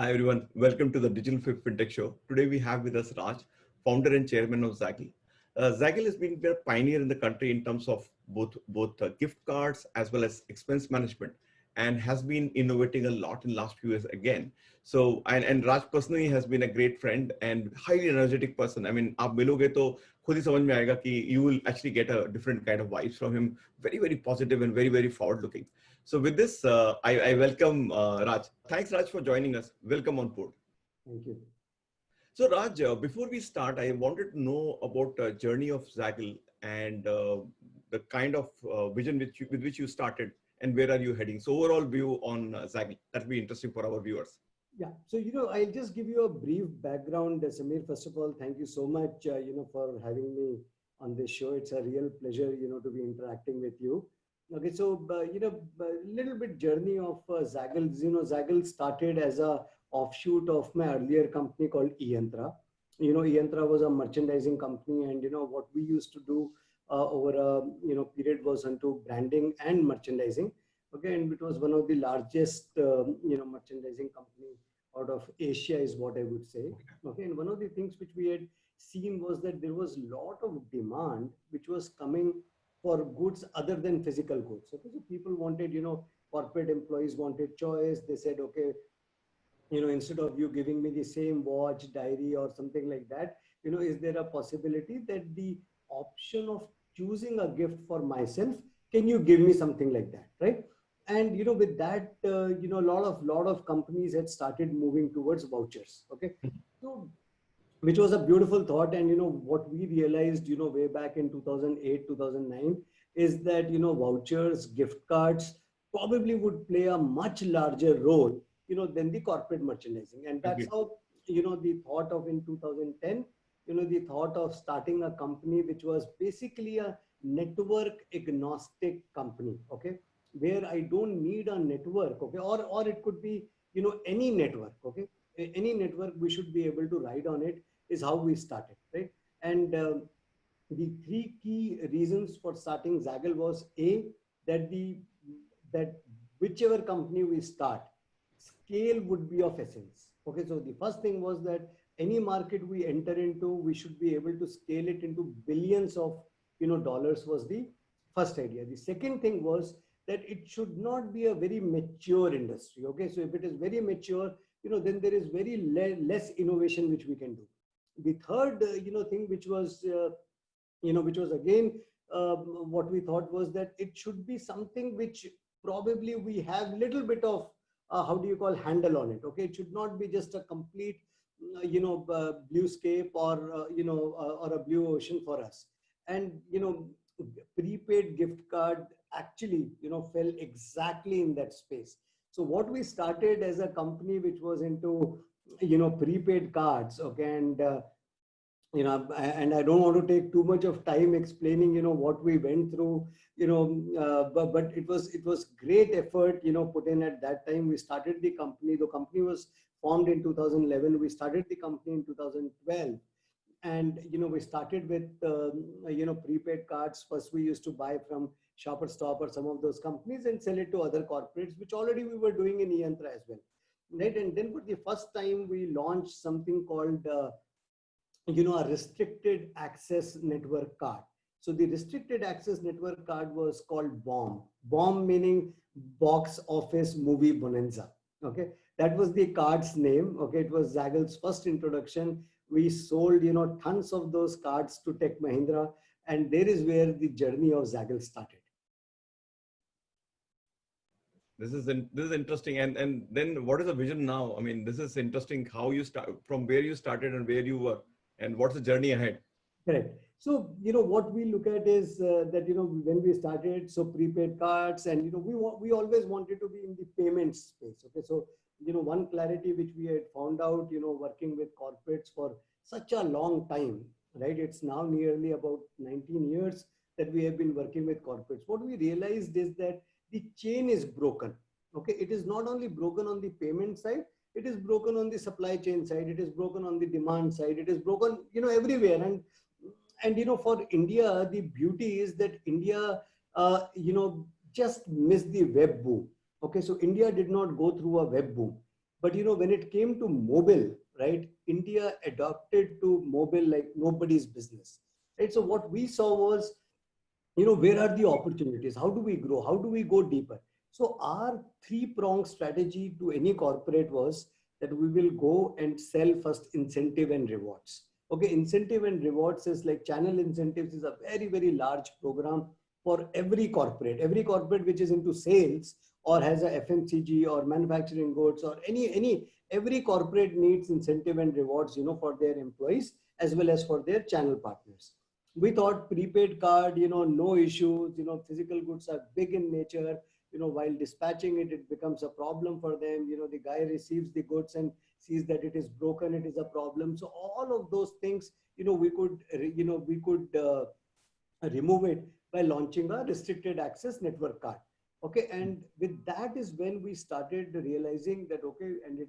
Hi everyone, welcome to the Digital FinTech Show. Today we have with us Raj, founder and chairman of Zaggle. Zaggle has been a pioneer in the country in terms of both gift cards as well as expense management, and has been innovating a lot in last few years again. So and Raj personally has been a great friend and highly energetic person. I mean, आप मिलोगे तो खुद ही समझ में आएगा कि you will actually get a different kind of vibes from him. Very positive and very forward looking. So with this, I welcome Raj. Thanks, Raj, for joining us. Welcome on board. Thank you. So Raj, before we start, I wanted to know about the journey of Zaggle and the kind of vision with which you started and where are you heading. So overall view on Zaggle, that'd be interesting for our viewers. Yeah. So, I'll just give you a brief background. Samir, first of all, thank you so much, for having me on this show. It's a real pleasure, to be interacting with you. Okay. So, a little bit journey of Zaggle. Zaggle started as a offshoot of my earlier company called eYantra. eYantra was a merchandising company, and, what we used to do over a, period was into branding and merchandising. Okay, and it was one of the largest, merchandising company out of Asia is what I would say. Okay, and one of the things which we had seen was that there was a lot of demand which was coming for goods other than physical goods. Okay, so people wanted, corporate employees wanted choice. They said, okay, instead of you giving me the same watch, diary, or something like that, is there a possibility that the option of choosing a gift for myself, can you give me something like that, right? And with that, a lot of companies had started moving towards vouchers. Okay, so which was a beautiful thought. And what we realized, way back in 2008, 2009, is that vouchers, gift cards probably would play a much larger role than the corporate merchandising. And that's Agreed. how the thought of in 2010, the thought of starting a company which was basically a network agnostic company. Okay, where I don't need a network. Okay, or it could be any network. Okay, any network, we should be able to ride on it, is how we started, right? And the three key reasons for starting Zaggle was a that the that whichever company we start, scale would be of essence. Okay, so the first thing was that any market we enter into, we should be able to scale it into billions of dollars, was the first idea. The second thing was that it should not be a very mature industry. Okay, so if it is very mature, then there is very less innovation which we can do. The third thing which was which was again what we thought was that it should be something which probably we have little bit of how do you call handle on it. Okay, it should not be just a complete blue scape, or or a blue ocean for us. And prepaid gift card actually fell exactly in that space. So what we started as a company which was into prepaid cards. Okay, and and I don't want to take too much of time explaining what we went through, but it was great effort put in at that time. We started the company. The company was formed in 2011. We started the company in 2012. And we started with prepaid cards. First we used to buy from Shoppers Stop or some of those companies and sell it to other corporates, which already we were doing in eYantra as well, right? And then for the first time we launched something called a restricted access network card. So the restricted access network card was called BOM. BOM meaning Box Office Movie Bonanza. Okay, that was the card's name. Okay, it was Zaggle's first introduction. We sold tons of those cards to Tech Mahindra, and there is where the journey of Zaggle started. This is interesting. And then what is the vision now? I mean, this is interesting how you start from where you started and where you were, and what's the journey ahead. Correct. So, what we look at is that, when we started, so prepaid cards, and, we always wanted to be in the payment space. Okay. So, one clarity which we had found out, working with corporates for such a long time, right? It's now nearly about 19 years that we have been working with corporates. What we realized is that the chain is broken. Okay. It is not only broken on the payment side, it is broken on the supply chain side, it is broken on the demand side, it is broken everywhere. And for India, the beauty is that India just missed the web boom. Okay, so India did not go through a web boom. But when it came to mobile, right, India adopted to mobile like nobody's business, right? So what we saw was, where are the opportunities? How do we grow? How do we go deeper? So our three-pronged strategy to any corporate was that we will go and sell first incentive and rewards. Okay, incentive and rewards is like channel incentives is a very, very large program for every corporate. Every corporate which is into sales or has a FMCG or manufacturing goods or every corporate needs incentive and rewards, for their employees as well as for their channel partners. We thought prepaid card, no issues, physical goods are big in nature, while dispatching it, it becomes a problem for them. The guy receives the goods and sees that it is broken, it is a problem. So all of those things, we could remove it by launching a restricted access network card. Okay, and with that is when we started realizing that, okay, and it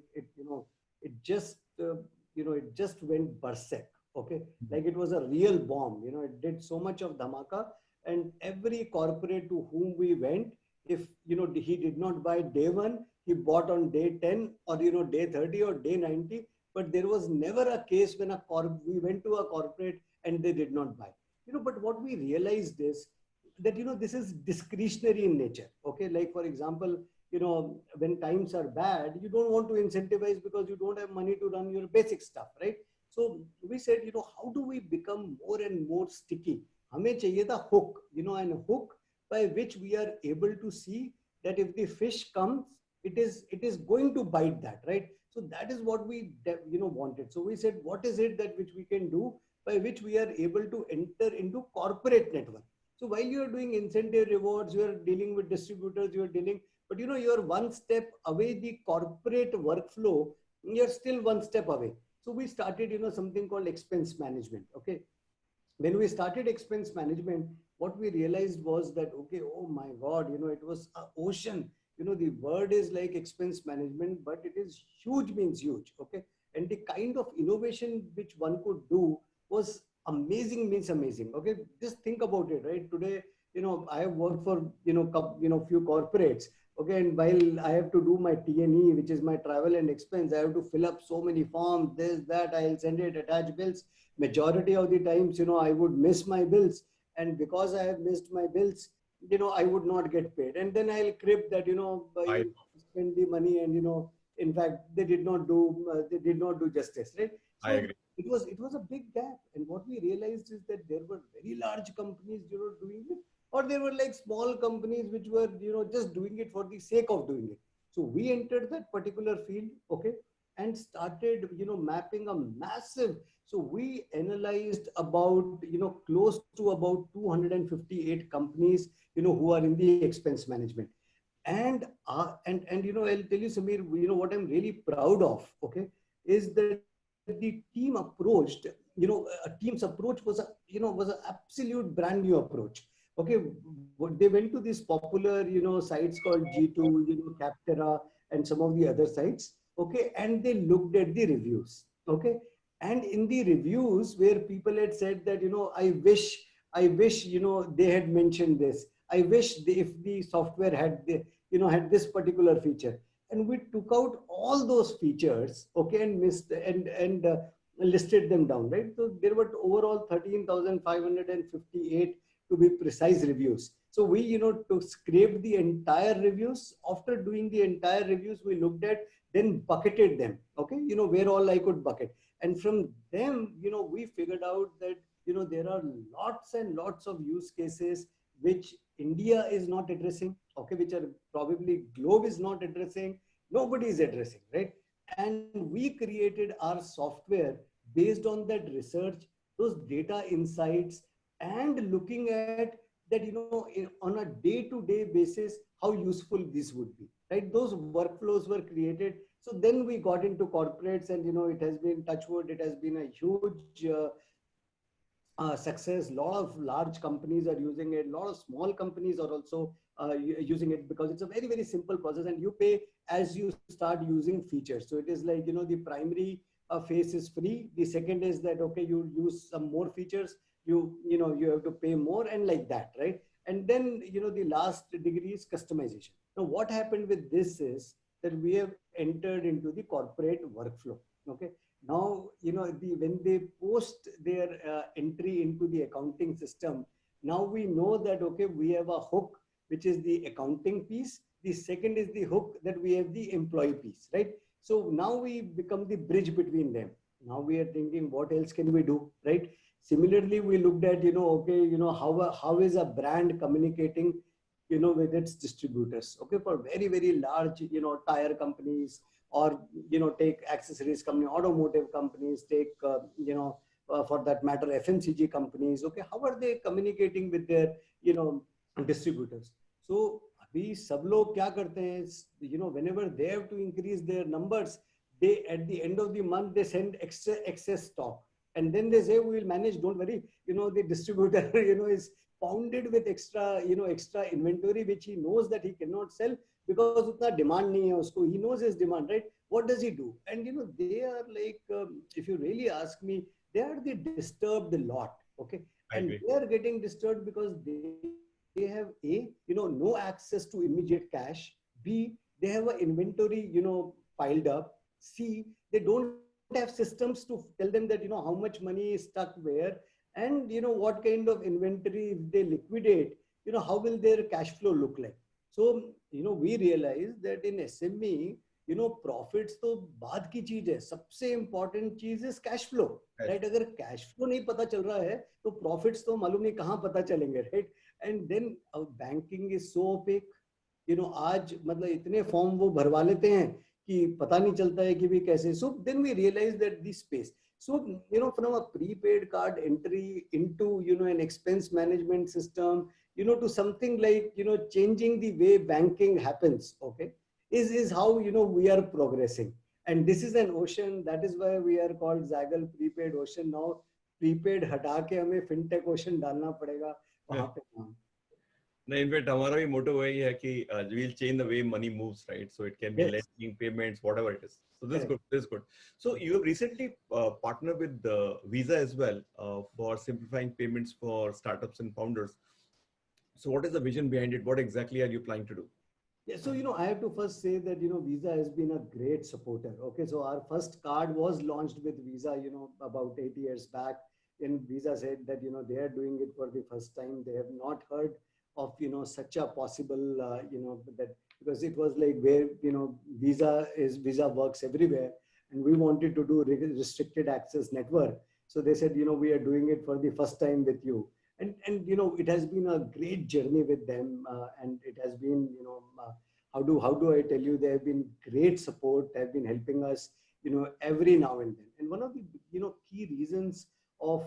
just it just went berserk. Okay, like it was a real bomb. It did so much of dhamaka, and every corporate to whom we went, if he did not buy day one, he bought on day 10 or day 30 or day 90. But there was never a case when we went to a corporate and they did not buy. But what we realized is that this is discretionary in nature. Okay, like for example, when times are bad, you don't want to incentivize because you don't have money to run your basic stuff, right? So we said, how do we become more and more sticky? Hame chahiye tha hook, and hook by which we are able to see that if the fish comes, it is going to bite that, right? So that is what we wanted. So we said, what is it that which we can do by which we are able to enter into corporate network? So while you are doing incentive rewards, you are dealing with distributors, you are dealing, but you are one step away the corporate workflow, you're still one step away. So we started, something called expense management. Okay. When we started expense management, what we realized was that, okay, oh my God, it was an ocean. The word is like expense management, but it is huge, means huge. Okay. And the kind of innovation which one could do was amazing, means amazing. Okay. Just think about it, right? Today, I have worked for, few corporates. Okay. And while I have to do my T&E, which is my travel and expense, I have to fill up so many forms, this, that, I'll send it, attach bills. Majority of the times, I would miss my bills. And because I have missed my bills, I would not get paid. And then I'll crib that, I you spend the money and, in fact, they did not do justice, right? I So agree. it was a big gap. And what we realized is that there were very large companies, doing it, or there were like small companies which were, just doing it for the sake of doing it. So we entered that particular field, okay, and started, mapping a massive. So we analyzed about, close to about 258 companies, who are in the expense management. And I'll tell you, Samir, what I'm really proud of, okay, is that the team approached, a team's approach was an absolute brand new approach. Okay, they went to these popular, sites called G2, Capterra, and some of the other sites. Okay, and they looked at the reviews. Okay, and in the reviews where people had said that, I wish, they had mentioned this. I wish if the software had had this particular feature. And we took out all those features, okay, and missed and listed them down, right? So there were overall 13,558 to be precise reviews. So we, to scrape the entire reviews. After doing the entire reviews, we looked at, then bucketed them, okay, where all I could bucket. And from them, we figured out that, there are lots and lots of use cases which India is not addressing, okay, which are probably globe is not addressing, nobody is addressing, right? And we created our software based on that research, those data insights, and looking at that, on a day-to-day basis, how useful this would be, right? Those workflows were created. So then we got into corporates, and, it has been, touchwood, it has been a huge success. A lot of large companies are using it. A lot of small companies are also using it, because it's a very, very simple process, and you pay as you start using features. So it is like, the primary phase is free. The second is that, okay, you use some more features, you have to pay more, and like that, right? And then, the last degree is customization. Now, what happened with this is that we have entered into the corporate workflow. Okay. Now, when they post their entry into the accounting system, now we know that, okay, we have a hook, which is the accounting piece. The second is the hook that we have the employee piece, right? So now we become the bridge between them. Now we are thinking, what else can we do, right? Similarly, we looked at, okay, how is a brand communicating, with its distributors, okay, for very, very large, tire companies, or, take accessories company, automotive companies, take, for that matter, FMCG companies, okay, how are they communicating with their, distributors? So we सब लोग क्या करते हैं, whenever they have to increase their numbers, they, at the end of the month, they send excess stock. And then they say, we will manage, don't worry, the distributor, is pounded with extra, extra inventory, which he knows that he cannot sell because utna demand nahi hai usko. He knows his demand, right? What does he do? And, they are like, if you really ask me, they are the disturbed lot, okay? I And agree. they are getting disturbed because they have A, no access to immediate cash. B, they have an inventory, piled up. C, they don't have systems to tell them that, how much money is stuck where, and, what kind of inventory if they liquidate, how will their cash flow look like? So, we realize that in SME, profits तो बाद की चीज है, सबसे important चीज is cash flow, right? अगर cash flow नहीं पता चल रहा है, तो profits तो मालूम नहीं कहाँ पता चलेंगे, right? And then banking is so opaque. आज मतलब इतने फॉर्म वो भरवा लेते हैं कि पता नहीं चलता है कि भी कैसे. So then we realize that this space. So, from a prepaid card entry into, an expense management system, to something like, changing the way banking happens, okay, is how, we are progressing. And this is an ocean. That is why we are called Zaggle Prepaid Ocean. Now, prepaid हटा के हमें fintech ocean डालना पड़ेगा वहाँ पे नाम. No, in fact, हमारा भी motto वही है कि we'll change the way money moves, right? So it can be lending, payments, whatever it is. So this is good. This is good. So you have recently partnered with Visa as well for simplifying payments for startups and founders. So what is the vision behind it? What exactly are you planning to do? Yeah, so, I have to first say that, Visa has been a great supporter. Okay, so our first card was launched with Visa, about 8 years back. And Visa said that, they are doing it for the first time. They have not heard of, such a possible, that, because it was like where, Visa works everywhere. And we wanted to do restricted access network. So they said, we are doing it for the first time with you. And it has been a great journey with them, and it has been, how do I tell you, they have been great support. They have been helping us, every now and then. And one of the, key reasons of,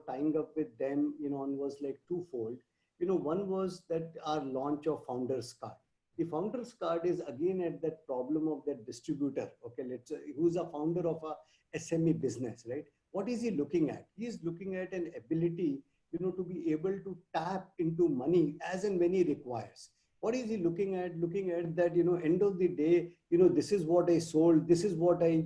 tying up with them, was like twofold. One was that our launch of Founders Card. The Founders Card is again at that problem of that distributor. Okay, let's say who's a founder of a SME business, right? What is he looking at? He is looking at an ability, to be able to tap into money as and when he requires. What is he looking at? Looking at that, end of the day, this is what I sold, this is what I,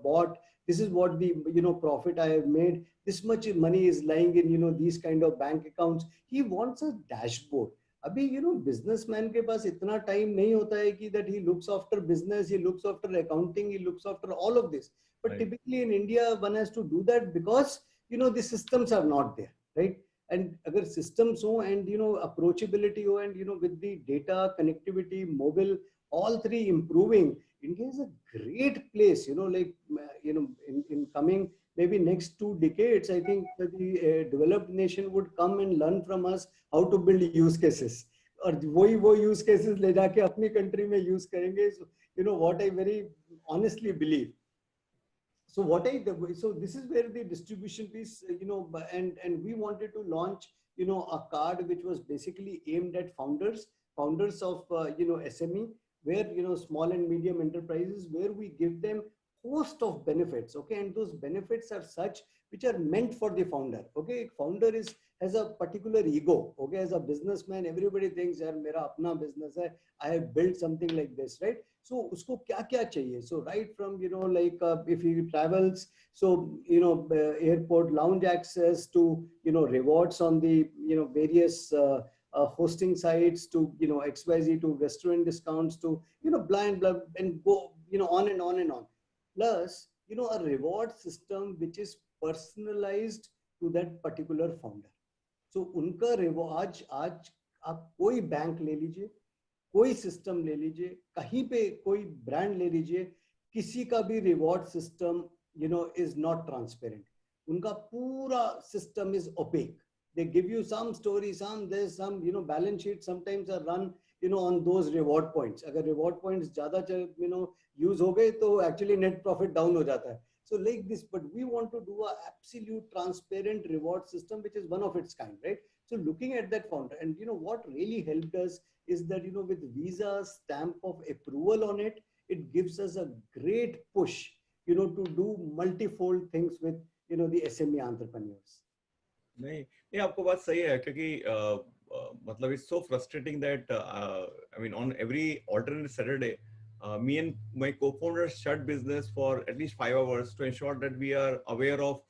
bought, this is what the, profit I have made, this much money is lying in, these kind of bank accounts. He wants a dashboard. अभी, businessman के पास इतना time नहीं होता है कि that he looks after business, he looks after accounting, he looks after all of this. But typically in India, one has to do that because, the systems are not there. Right? And agar systems ho and, approachability ho and, with the data, connectivity, mobile, all three improving, India is a great place, like, in coming maybe next 2 decades, I think that the developed nation would come and learn from us how to build use cases. और वो use cases ले जाके अपनी country में use करेंगे. So, what I very honestly believe. So so this is where the distribution piece, and we wanted to launch, a card which was basically aimed at founders of, SME, where, small and medium enterprises, where we give them host of benefits. Okay. And those benefits are such which are meant for the founder. Okay. Founder has a particular ego. Okay. As a businessman, everybody thinks, yaar, mera apna business hai, I have built something like this, right? So usko kya chahiye? So right from, like if he travels, so, airport lounge access to, rewards on the, various hosting sites to, you know, XYZ to restaurant discounts to, you know, blind blah, and go, you know, on and on and on. Plus, you know, a reward system which is personalized to that particular founder. So उनका reward आज आज आप कोई bank ले लीजिए, कोई system ले लीजिए, कहीं पे कोई ब्रांड ले लीजिए, किसी का भी reward system, you know, is not transparent. उनका पूरा system is opaque. They give you some story, some this, some, you know, balance sheet sometimes are run, you know, on those reward points. अगर reward points ज़्यादा, you know, use हो गए तो actually net profit down हो जाता है. So like this, but we want to do a absolute transparent reward system, which is one of its kind, right? So looking at that founder, and you know what really helped us is that, you know, with Visa's stamp of approval on it, it gives us a great push, you know, to do multifold things with, you know, the SME entrepreneurs. नहीं नहीं, आपको बात सही है, क्योंकि मतलब it's so frustrating that I mean on every alternate Saturday, me and my co-founders shut business for at least 5 hours to ensure that we are aware of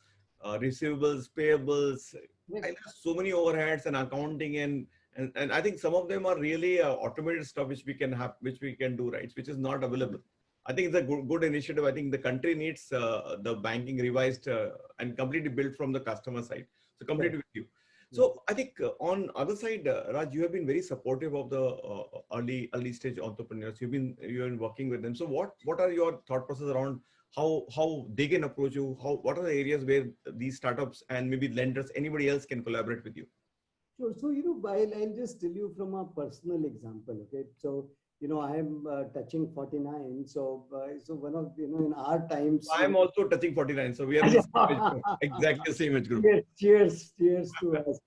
receivables, payables. Yes. I have so many overheads and accounting, and I think some of them are really automated stuff which we can have, which we can do, right, which is not available. I think it's a good initiative. I think the country needs the banking revised and completely built from the customer side. So completely with you. So I think on other side, Raj, you have been very supportive of the early stage entrepreneurs. You've been working with them. So what are your thought process around how they can approach you? What are the areas where these startups and maybe lenders, anybody else can collaborate with you? Sure. So, you know, I'll just tell you from a personal example. Okay. So, you know, I am touching 49. So, so one of, you know, in our times. I am also touching 49. So we are in the same age group, exactly the same age group. Cheers to us.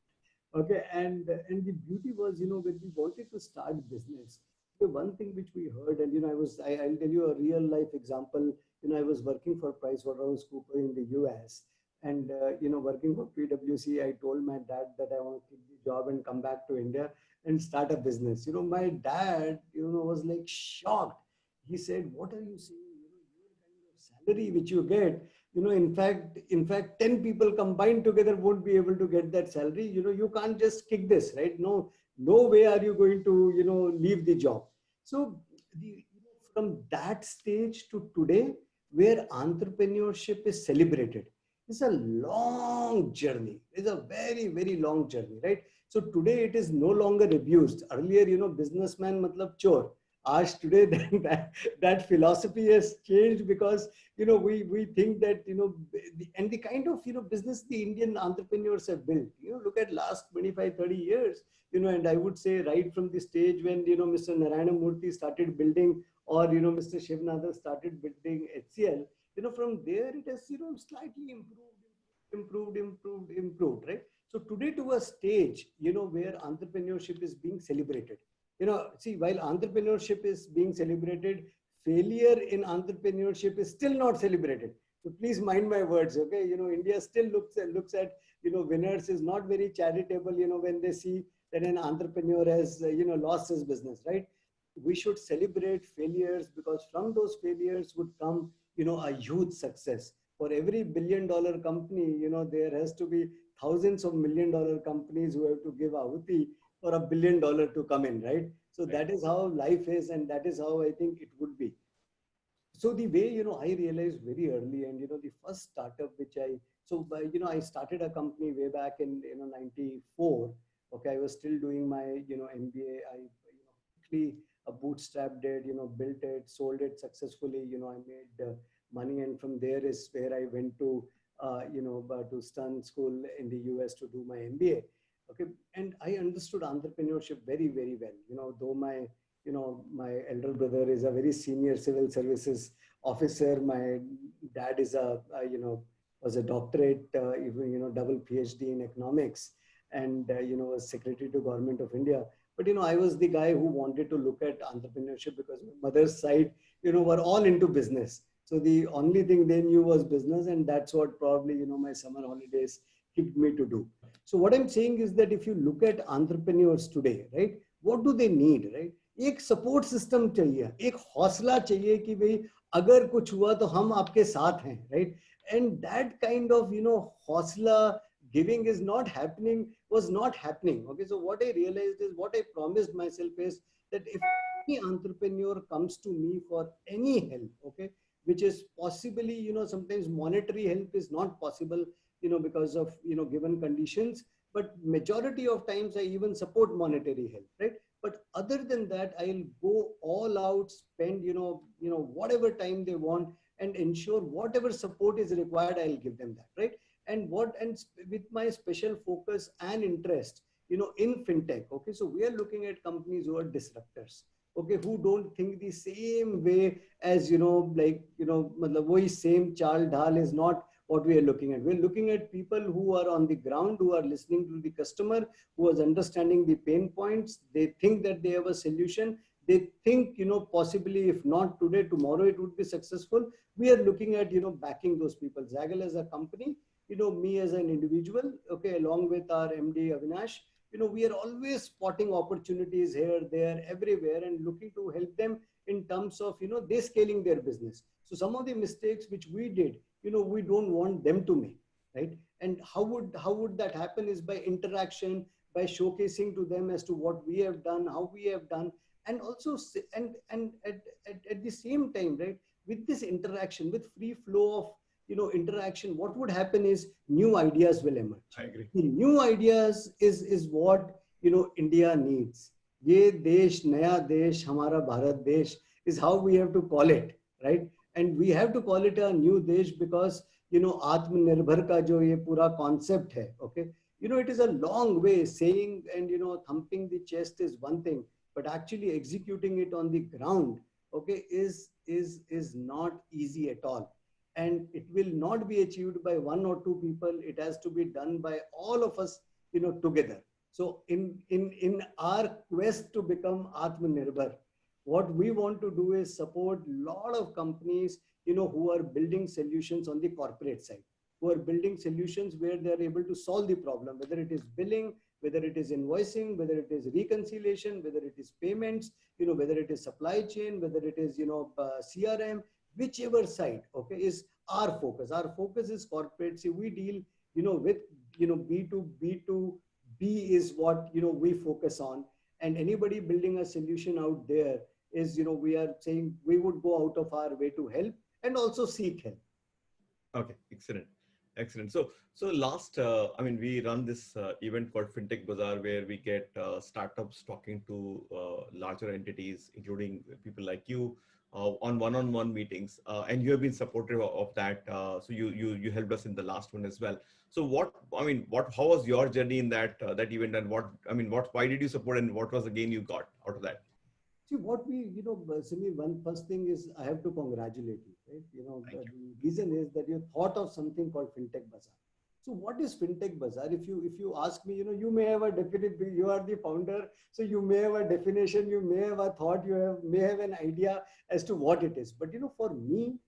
Okay. And the beauty was, you know, when we wanted to start business, the one thing which we heard, and, you know, I'll tell you a real life example. You know, I was working for PricewaterhouseCoopers in the US. And, you know, working for PwC, I told my dad that I want to quit the job and come back to India and start a business. You know, my dad, you know, was like shocked. He said, what are you saying? You know, your kind of salary which you get, you know, in fact, 10 people combined together won't be able to get that salary. You know, you can't just kick this, right? No way are you going to, you know, leave the job. So from that stage to today, where entrepreneurship is celebrated, it's a long journey. It's a very, very long journey, right? So today it is no longer abused. Earlier, you know, businessman matlab chor. Today that philosophy has changed because, you know, we think that, you know, and the kind of, you know, business the Indian entrepreneurs have built, you know, look at last 25, 30 years, you know, and I would say right from the stage when, you know, Mr. Narayana Murthy started building, or, you know, Mr. Shivnathan started building HCL, you know, from there it has, you know, slightly improved, right? So today to a stage, you know, where entrepreneurship is being celebrated. You know, see, while entrepreneurship is being celebrated, failure in entrepreneurship is still not celebrated. So please mind my words, okay? You know, India still looks at, you know, winners is not very charitable, you know, when they see that an entrepreneur has, you know, lost his business, right? We should celebrate failures because from those failures would come, you know, a huge success. For every $1 billion company, you know, there has to be thousands of $1 million companies who have to give ahuti for $1 billion to come in, right? So that is how life is, and that is how I think it would be. So the way, you know, I realized very early, and, you know, the first startup which you know, I started a company way back in, you know, 94. Okay, I was still doing my, you know, MBA. I, you know, quickly bootstrapped it, you know, built it, sold it successfully. You know, I made money, and from there is where I went to, you know, to Stern School in the US to do my MBA. Okay, and I understood entrepreneurship very, very well. You know, though my, you know, my elder brother is a very senior civil services officer. My dad is you know, was a doctorate, even, you know, double PhD in economics, and, you know, was secretary to Government of India. But, you know, I was the guy who wanted to look at entrepreneurship because my mother's side, you know, were all into business. So the only thing they knew was business, and that's what probably, you know, my summer holidays kicked me to do. So what I'm saying is that if you look at entrepreneurs today, right, what do they need, right? एक support system चाहिए, एक हौसला चाहिए कि भाई अगर कुछ हुआ तो हम आपके साथ हैं, right? And that kind of, you know, हौसला, giving is not happening, was not happening. Okay, so what I realized is, what I promised myself is that if any entrepreneur comes to me for any help, okay, which is possibly, sometimes monetary help is not possible, because of, given conditions, but majority of times I even support monetary help, right? But other than that, I'll go all out, spend, whatever time they want, and ensure whatever support is required, I'll give them that, right? And with my special focus and interest, in fintech. Okay, so we are looking at companies who are disruptors, okay, who don't think the same way as, like, matlab wohi same chal dhal is not what we are looking at. We're looking at people who are on the ground, who are listening to the customer, who is understanding the pain points. They think that they have a solution. They think, possibly if not today, tomorrow it would be successful. We are looking at, backing those people. Zaggle as a company, me as an individual, okay, along with our MD Avinash, we are always spotting opportunities here, there, everywhere, and looking to help them in terms of, they scaling their business. So some of the mistakes which we did, we don't want them to make, right? And how would that happen is by interaction, by showcasing to them as to what we have done, how we have done, and also and at the same time, right, with this interaction, with free flow of, interaction, what would happen is new ideas will emerge. I agree. The new ideas is what, India needs. Ye desh, naya desh, hamara Bharat desh is how we have to call it, right? And we have to call it a new desh because, Atmanirbhar ka jo ye pura concept hai, okay? It is a long way. Saying and, thumping the chest is one thing, but actually executing it on the ground, okay, is not easy at all. And it will not be achieved by one or two people. It has to be done by all of us, together. So in our quest to become Atmanirbhar, what we want to do is support a lot of companies, who are building solutions on the corporate side, who are building solutions where they are able to solve the problem, whether it is billing, whether it is invoicing, whether it is reconciliation, whether it is payments, whether it is supply chain, whether it is, CRM, whichever side, okay, is our focus. Our focus is corporate. See, we deal, with, B2B is what, we focus on. And anybody building a solution out there is, we are saying we would go out of our way to help and also seek help. Okay, excellent. Excellent. So last, I mean, we run this event called FinTech Bazaar, where we get startups talking to larger entities, including people like you, on one-on-one meetings, and you have been supportive of that. So you helped us in the last one as well. So how was your journey in that event, and why did you support, and what was the gain you got out of that? See, what we, Simi, one first thing is I have to congratulate you, right? The reason is that you thought of something called FinTech Bazaar. So what is FinTech Bazaar? If you ask me, you may have a definition, you are the founder, so you may have a definition, you may have a thought, may have an idea as to what it is. But, for me,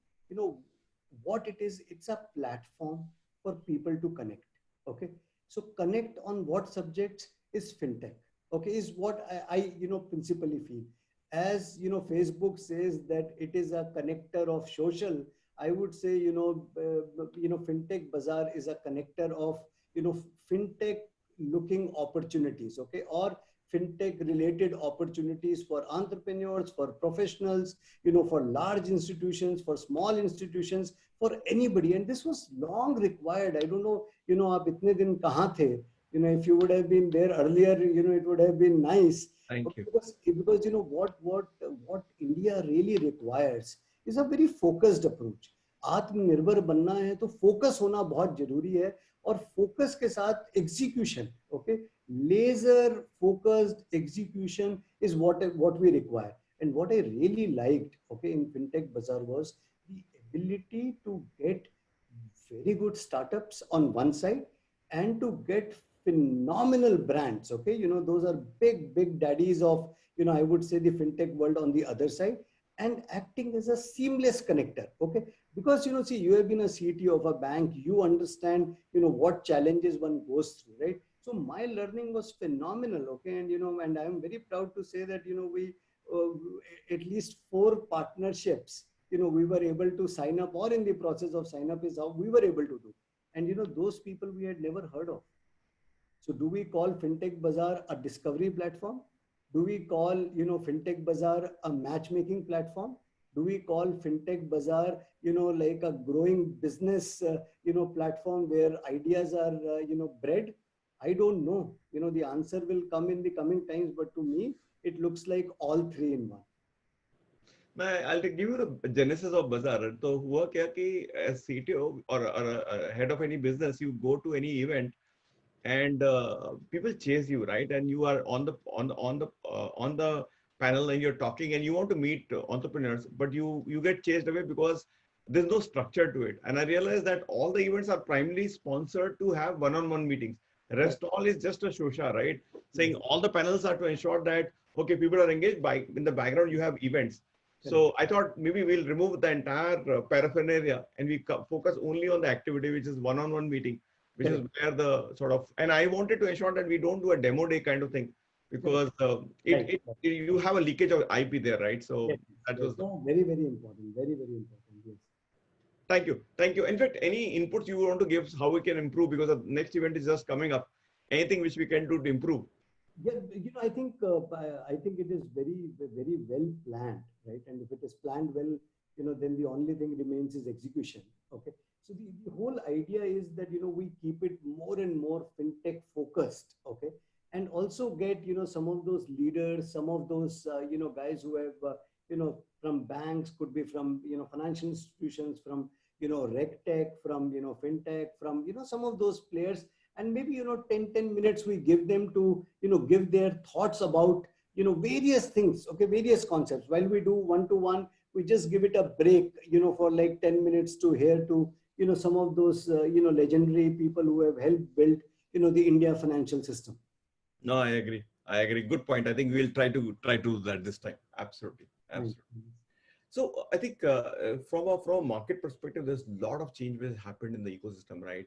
what it is, it's a platform for people to connect. Okay. So connect on what subjects is FinTech. Okay. Is what I principally feel. As Facebook says that it is a connector of social, I would say FinTech Bazaar is a connector of FinTech looking opportunities, okay, or FinTech related opportunities for entrepreneurs, for professionals, for large institutions, for small institutions, for anybody. And this was long required. I don't know, aap itne din kahan the? If you would have been there earlier, it would have been nice. Thank you. Because what India really requires is a very focused approach. आत्मनिर्भर बनना है तो focus होना बहुत जरूरी है, और focus के साथ execution, okay, laser focused execution is what we require. And what I really liked, okay, in FinTech Bazaar was the ability to get very good startups on one side and to get phenomenal brands, okay, those are big daddies of, I would say, the FinTech world on the other side, and acting as a seamless connector, okay, because see, you have been a CTO of a bank, you understand what challenges one goes through, right? So my learning was phenomenal, okay, and I am very proud to say that we at least 4 partnerships we were able to sign up, or in the process of sign up is how we were able to do. And those people we had never heard of. So do we call FinTech Bazaar a discovery platform? Do we call, FinTech Bazaar a matchmaking platform? Do we call FinTech Bazaar, like a growing business, platform where ideas are, bred? I don't know. The answer will come in the coming times, but to me, it looks like all three in one. I'll give you the genesis of Bazaar. So हुआ क्या कि as CTO or a head of any business, you go to any event and people chase you, right? And you are on the panel and you're talking and you want to meet entrepreneurs, but you get chased away because there's no structure to it. And I realized that all the events are primarily sponsored to have one-on-one meetings. Rest all is just a shosha, right? Saying all the panels are to ensure that okay, people are engaged. By in the background you have events. So I thought maybe we'll remove the entire paraphernalia and we focus only on the activity, which is one-on-one meeting, which is where the sort of, and I wanted to ensure that we don't do a demo day kind of thing because you have a leakage of IP there, right? So that was no, very, very important. Very, very important. Yes. Thank you. Thank you. In fact, any inputs you want to give how we can improve because the next event is just coming up. Anything which we can do to improve? Yeah, I think it is very, very well planned, right? And if it is planned well, then the only thing remains is execution. Okay. So the whole idea is that we keep it more and more fintech focused. Okay. And also get some of those leaders, some of those guys who have from banks, could be from financial institutions, from regtech, from fintech, from some of those players, and maybe 10 minutes we give them to give their thoughts about various things, okay, various concepts. While we do one-to-one, we just give it a break for like 10 minutes to hear to some of those legendary people who have helped build the India financial system. No, I agree. I agree. Good point. I think we'll try to do that this time. Absolutely. Absolutely. So I think from a market perspective, there's a lot of change which has happened in the ecosystem, right?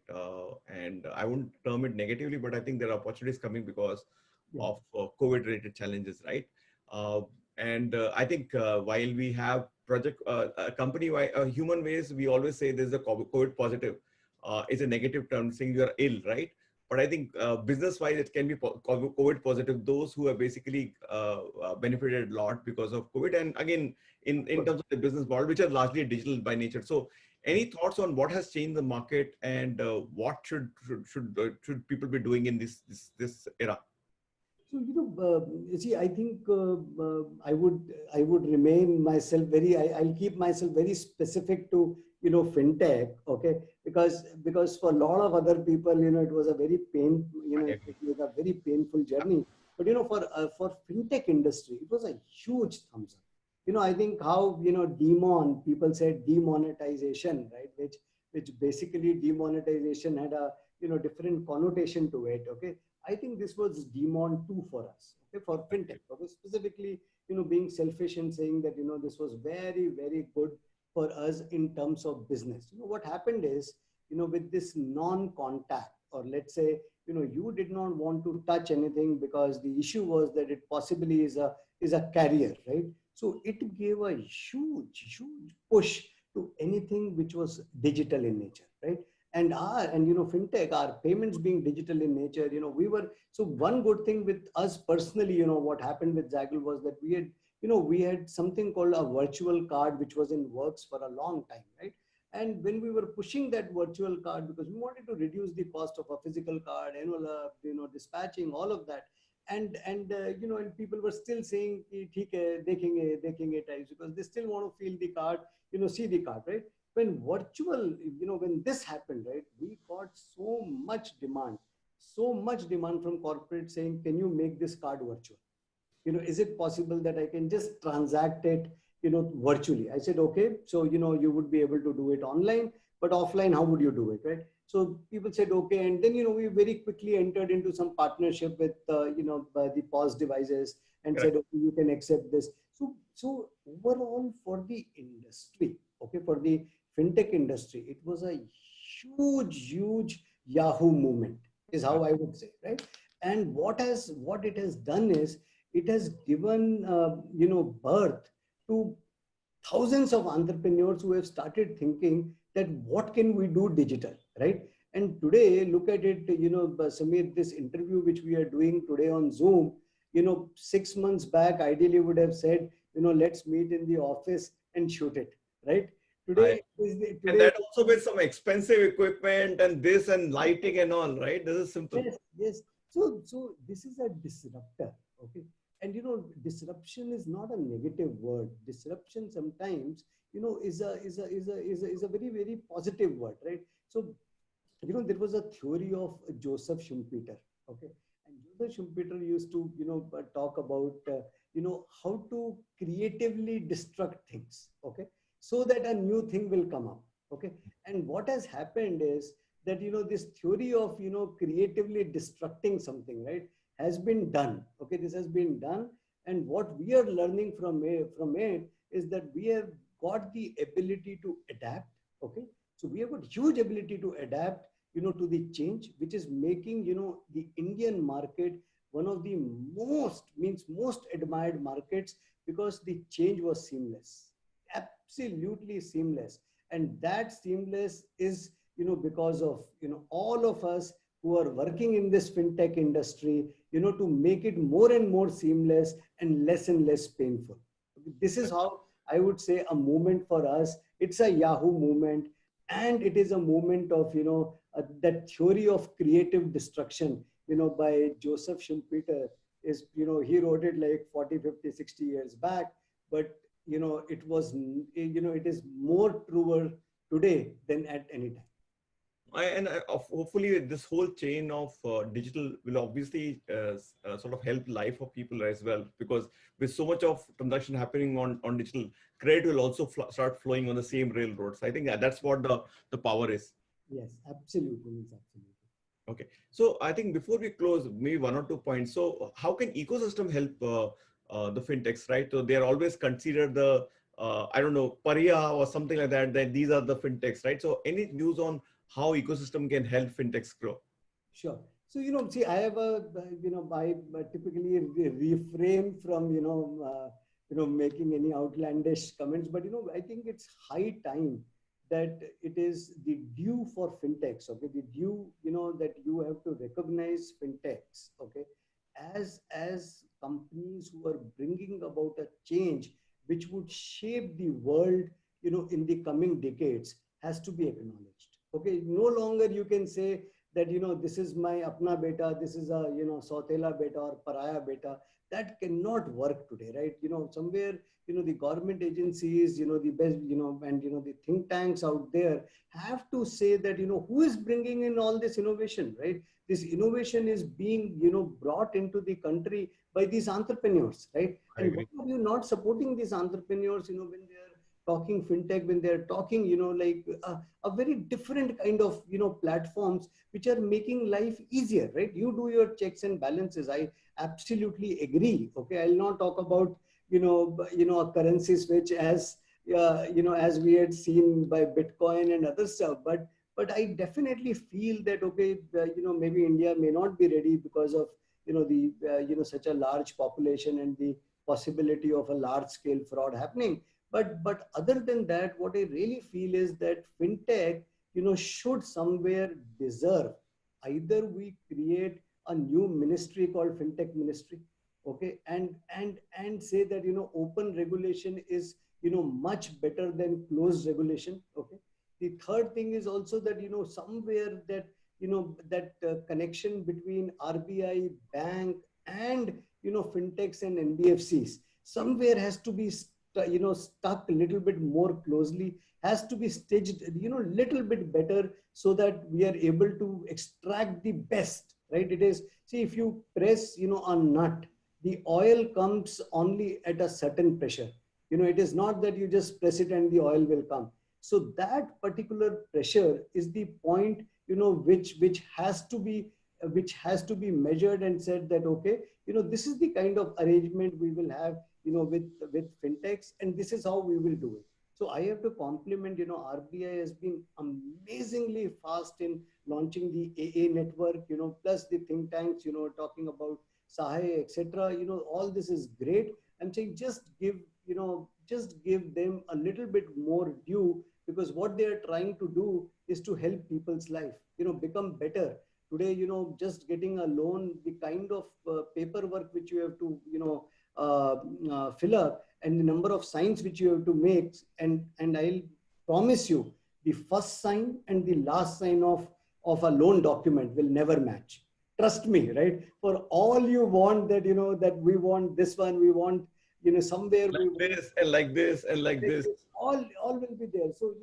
And I won't term it negatively, but I think there are opportunities coming because of COVID-related challenges, right? And I think while we have project company human ways, we always say there's a COVID positive. It's a negative term saying you're ill, right? But I think business-wise, it can be COVID positive. Those who have basically benefited a lot because of COVID, and again, in terms of the business model, which are largely digital by nature. So, any thoughts on what has changed the market and what should people be doing in this era? So you see, I think I would remain myself very. I'll keep myself very specific to fintech, okay, because for a lot of other people, it was a very it was a very painful journey. But for fintech industry, it was a huge thumbs up. I think how people said demonetization, right? Which basically demonetization had a different connotation to it, okay. I think this was Demon 2 for us, okay, for fintech. Okay, specifically, being selfish and saying that this was very, very good for us in terms of business. What happened is, with this non-contact, or let's say, you did not want to touch anything because the issue was that it possibly is a carrier, right? So it gave a huge push to anything which was digital in nature, right? And fintech, our payments being digital in nature, so one good thing with us personally, what happened with Zaggle was that we had something called a virtual card, which was in works for a long time, right? And when we were pushing that virtual card, because we wanted to reduce the cost of a physical card, envelope, dispatching, all of that. And people were still saying, "Theek hai, dekhenge," because they still want to feel the card, see the card, right? When when this happened, right, we got so much demand from corporate saying, can you make this card virtual? Is it possible that I can just transact it, virtually? I said, okay, so, you would be able to do it online, but offline, how would you do it, right? So people said, okay. And then, we very quickly entered into some partnership with, the POS devices and said, okay, you can accept this. So overall for the industry, okay, for the fintech industry, it was a huge Yahoo movement, is how I would say, right? And what it has done is it has given birth to thousands of entrepreneurs who have started thinking that what can we do digital, right? And today, look at it, Samir, this interview which we are doing today on Zoom, 6 months back, ideally would have said, let's meet in the office and shoot it, right? I, Today is the, and today that also with some expensive equipment and this and lighting and all, right? This is simple. Yes, yes. So this is a disruptor, okay? And disruption is not a negative word. Disruption sometimes, is a very, very positive word, right? So, there was a theory of Joseph Schumpeter, okay? And Joseph Schumpeter used to, talk about, how to creatively destruct things, okay? So that a new thing will come up, okay? And what has happened is that, this theory of, creatively destructing something, right, has been done, okay? This has been done. And what we are learning from it is that we have got the ability to adapt, okay? So we have got huge ability to adapt, to the change, which is making, the Indian market one of the most admired markets, because the change was seamless, absolutely seamless. And that seamless is, because of, all of us who are working in this fintech industry, to make it more and more seamless and less painful. This is how I would say a movement for us. It's a Yahoo movement, and it is a movement of, that theory of creative destruction, by Joseph Schumpeter is, he wrote it like 40, 50, 60 years back, but, it is more truer today than at any time. Hopefully this whole chain of digital will obviously sort of help life of people as well, because with so much of transaction happening on digital, credit will also start flowing on the same railroads. I think that's what the power is. Yes, absolutely. Absolutely. Okay. So I think before we close, maybe one or two points. So how can ecosystem help the fintechs, right? So they are always considered the, I don't know, Pariah or something like that, that these are the fintechs, right? So any views on how ecosystem can help fintechs grow? Sure. So, see, I have I typically refrain from, making any outlandish comments, but, I think it's high time that it is the due for fintechs, okay? The due, that you have to recognize fintechs, okay? As companies who are bringing about a change which would shape the world, in the coming decades, has to be acknowledged, okay? No longer you can say, that this is my apna beta, this is a sautela beta or paraya beta. That cannot work today, right? Somewhere, the government agencies, the best, and the think tanks out there have to say that, who is bringing in all this innovation, right? This innovation is being, brought into the country by these entrepreneurs, right? I And why agree. are you not supporting these entrepreneurs, when they're talking fintech, when they're talking, like a very different kind of, platforms which are making life easier, right? You do your checks and balances. I absolutely agree. Okay, I'll not talk about, a currency switch as, as we had seen by Bitcoin and other stuff. But I definitely feel that, okay, maybe India may not be ready because of, the such a large population and the possibility of a large scale fraud happening. But other than that, what I really feel is that fintech, should somewhere deserve, either we create a new ministry called fintech ministry, okay, and say that, open regulation is, much better than closed regulation, okay. The third thing is also that, somewhere that, connection between RBI, bank, and, fintechs and NBFCs somewhere has to be stuck a little bit more closely, has to be staged, little bit better, so that we are able to extract the best, right? It is, see, if you press, a nut, the oil comes only at a certain pressure. It is not that you just press it and the oil will come. So that particular pressure is the point, which has to be measured and said that, okay, this is the kind of arrangement we will have, with fintechs, and this is how we will do it. So I have to compliment, RBI has been amazingly fast in launching the AA network, plus the think tanks, talking about Sahay, etc. All this is great. I'm saying just give them a little bit more due, because what they are trying to do is to help people's life, become better. Today, just getting a loan, the kind of paperwork which you have to, fill up, and the number of signs which you have to make, and I'll promise you, the first sign and the last sign of a loan document will never match. Trust me, right? For all you want that, that we want this one, we want, somewhere Like we want this and like this and like like this. this, all will be there. So,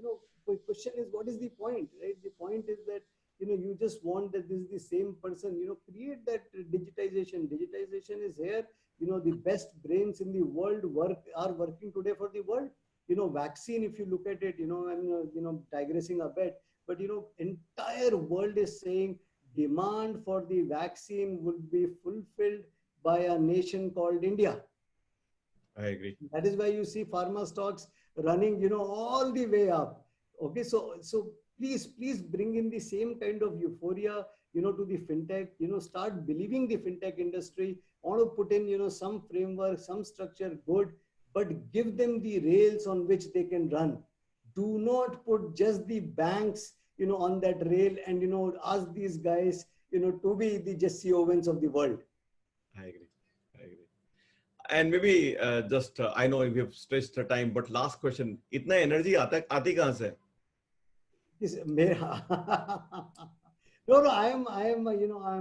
the question is, what is the point, right? The point is that, you just want that this is the same person, create that digitization. Digitization is here. The best brains in the world are working today for the world. Vaccine, if you look at it, I'm, digressing a bit, but, entire world is saying demand for the vaccine will be fulfilled by a nation called India. I agree. That is why you see pharma stocks running, all the way up. Okay, so please bring in the same kind of euphoria, to the fintech. Start believing the fintech industry. Want to put in, some framework, some structure, good, but give them the rails on which they can run. Do not put just the banks, on that rail, and ask these guys, to be the Jesse Owens of the world. I agree. I agree. And maybe I know we have stretched the time, but last question: इतना energy आती कहाँ से? No, I am I am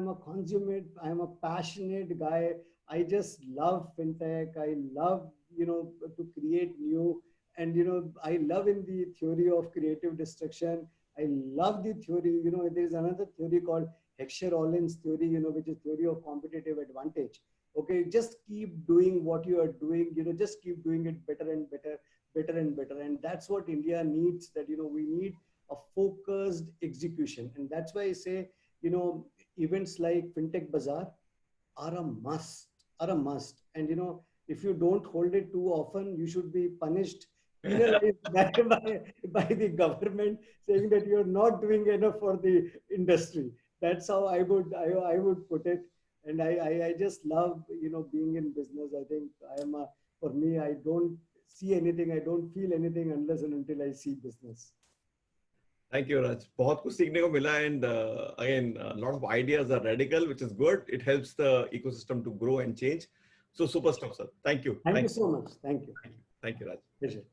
a consummate, I am a passionate guy. I just love fintech. I love, to create new, and, I love in the theory of creative destruction. I love the theory, there is another theory called Heckscher-Ohlins theory, which is theory of competitive advantage. Okay, just keep doing what you are doing, just keep doing it better and better, better and better. And that's what India needs, that, we need a focused execution. And that's why I say, events like Fintech Bazaar are a must, And, if you don't hold it too often, you should be punished, penalized by the government, saying that you're not doing enough for the industry. That's how I would put it. And I just love, being in business. I think for me, I don't see anything, I don't feel anything unless and until I see business. Thank you, Raj. बहुत कुछ सीखने को मिला, and again, a lot of ideas are radical, which is good. It helps the ecosystem to grow and change. So super stuff, sir. Thank you. Thank you so much. Thank you. Thank you, Raj. Pleasure.